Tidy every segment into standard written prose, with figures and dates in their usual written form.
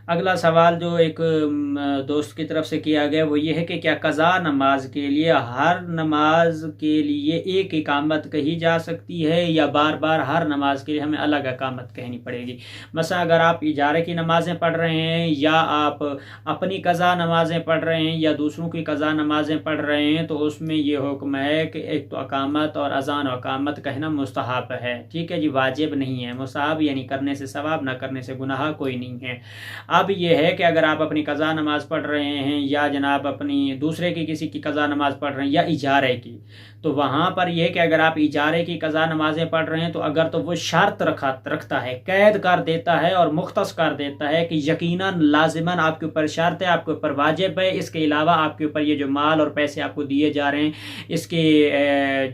اگلا سوال جو ایک دوست کی طرف سے کیا گیا وہ یہ ہے کہ کیا قضا نماز کے لیے ہر نماز کے لیے ایک اقامت کہی جا سکتی ہے یا بار بار ہر نماز کے لیے ہمیں الگ اقامت کہنی پڑے گی؟ مثلا اگر آپ اجارے کی نمازیں پڑھ رہے ہیں یا آپ اپنی قضا نمازیں پڑھ رہے ہیں یا دوسروں کی قضا نمازیں پڑھ رہے ہیں تو اس میں یہ حکم ہے کہ ایک تو اقامت اور اذان و اقامت کہنا مستحب ہے، ٹھیک ہے جی، واجب نہیں ہے، مستحب یعنی کرنے سے ثواب، نہ کرنے سے گناہ کوئی نہیں ہے۔ اب یہ ہے کہ اگر آپ اپنی قضا نماز پڑھ رہے ہیں یا جناب اپنی دوسرے کی کسی کی قضا نماز پڑھ رہے ہیں یا اجارے کی، تو وہاں پر یہ کہ اگر آپ اجارے کی قضا نمازیں پڑھ رہے ہیں تو اگر تو وہ شرط رکھتا ہے، قید کر دیتا ہے اور مختص کر دیتا ہے کہ یقیناً لازماً آپ کے اوپر شرط ہے، آپ کے اوپر واجب ہے، اس کے علاوہ آپ کے اوپر یہ جو مال اور پیسے آپ کو دیے جا رہے ہیں اس کے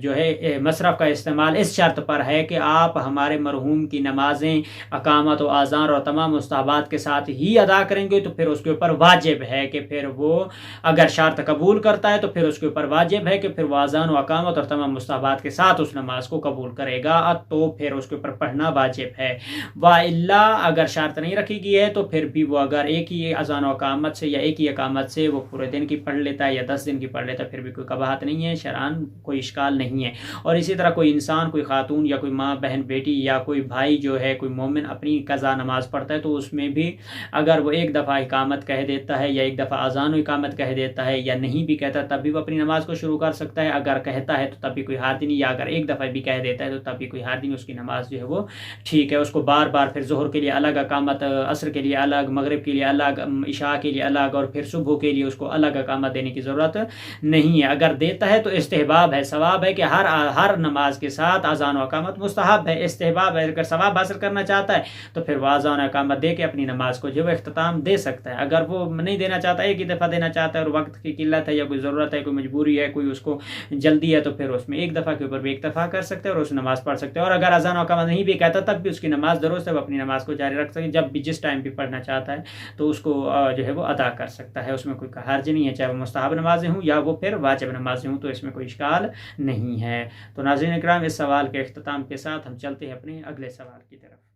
جو ہے مصرف کا استعمال اس شرط پر ہے کہ آپ ہمارے مرحوم کی نمازیں اقامت و اذان اور تمام مستحبات کے ساتھ ہی ادا کریں گے، تو پھر اس کے اوپر واجب ہے کہ پھر وہ اگر شرط قبول کرتا ہے تو پھر اس کے اوپر واجب ہے کہ پھر وہ اذان و اقامت اور تمام مستحبات کے ساتھ اس نماز کو قبول کرے گا، تو پھر اس کے اوپر پڑھنا واجب ہے۔ وَإِلَّا اگر شرط نہیں رکھی گئی ہے تو پھر بھی وہ اگر ایک ہی اذان و اقامت سے یا ایک ہی اقامت سے وہ پورے دن کی پڑھ لیتا ہے یا 10 دن کی پڑھ لیتا ہے، پھر بھی کوئی قباحت نہیں ہے، شرعاً کوئی اشکال نہیں ہے۔ اور اسی طرح کوئی انسان، کوئی خاتون یا کوئی ماں بہن بیٹی یا کوئی بھائی جو ہے کوئی مومن اپنی قضا نماز پڑھتا ہے تو اس میں بھی اگر وہ ایک دفعہ اقامت کہہ دیتا ہے یا ایک دفعہ اذان و اقامت کہہ دیتا ہے یا نہیں بھی کہتا تب بھی وہ اپنی نماز کو شروع کر سکتا ہے، اگر کہتا ہے تو تب بھی کوئی حرج نہیں، یا اگر ایک دفعہ بھی کہہ دیتا ہے تو تب بھی کوئی حرج نہیں، اس کی نماز جو ہے وہ ٹھیک ہے۔ اس کو بار بار پھر ظہر کے لیے الگ اقامت، عصر کے لیے الگ، مغرب کے لیے الگ، عشاء کے لیے الگ اور پھر صبح کے لیے اس کو الگ اقامت دینے کی ضرورت نہیں ہے۔ اگر دیتا ہے تو استحباب ہے، ثواب ہے کہ ہر نماز کے ساتھ اذان و اقامت مستحب ہے، استحباب ہے۔ اگر ثواب حاصل کرنا چاہتا ہے تو پھر وہ اذان و اقامت دے کے اپنی نماز کو جو ہے اختتام دے سکتا ہے۔ اگر وہ نہیں دینا چاہتا، ایک ہی دفعہ دینا چاہتا ہے اور وقت کی قلت ہے یا کوئی ضرورت ہے، کوئی مجبوری ہے، کوئی اس کو جلدی ہے، تو پھر اس میں ایک دفعہ کے اوپر بھی اکتفا کر سکتے ہیں اور اس نماز پڑھ سکتے ہیں۔ اور اگر اذان و اقامت نہیں بھی کہتا تب بھی اس کی نماز درست ہے، وہ اپنی نماز کو جاری رکھ سکے، جب بھی جس ٹائم بھی پڑھنا چاہتا ہے تو اس کو جو ہے وہ ادا کر سکتا ہے، اس میں کوئی حرج نہیں ہے، چاہے وہ مستحب نمازیں ہوں یا وہ پھر واجب نمازیں ہوں، تو اس میں کوئی اشکال نہیں ہے۔ تو ناظرین اکرام، اس سوال کے اختتام کے ساتھ ہم چلتے ہیں اپنے اگلے سوال کی طرف۔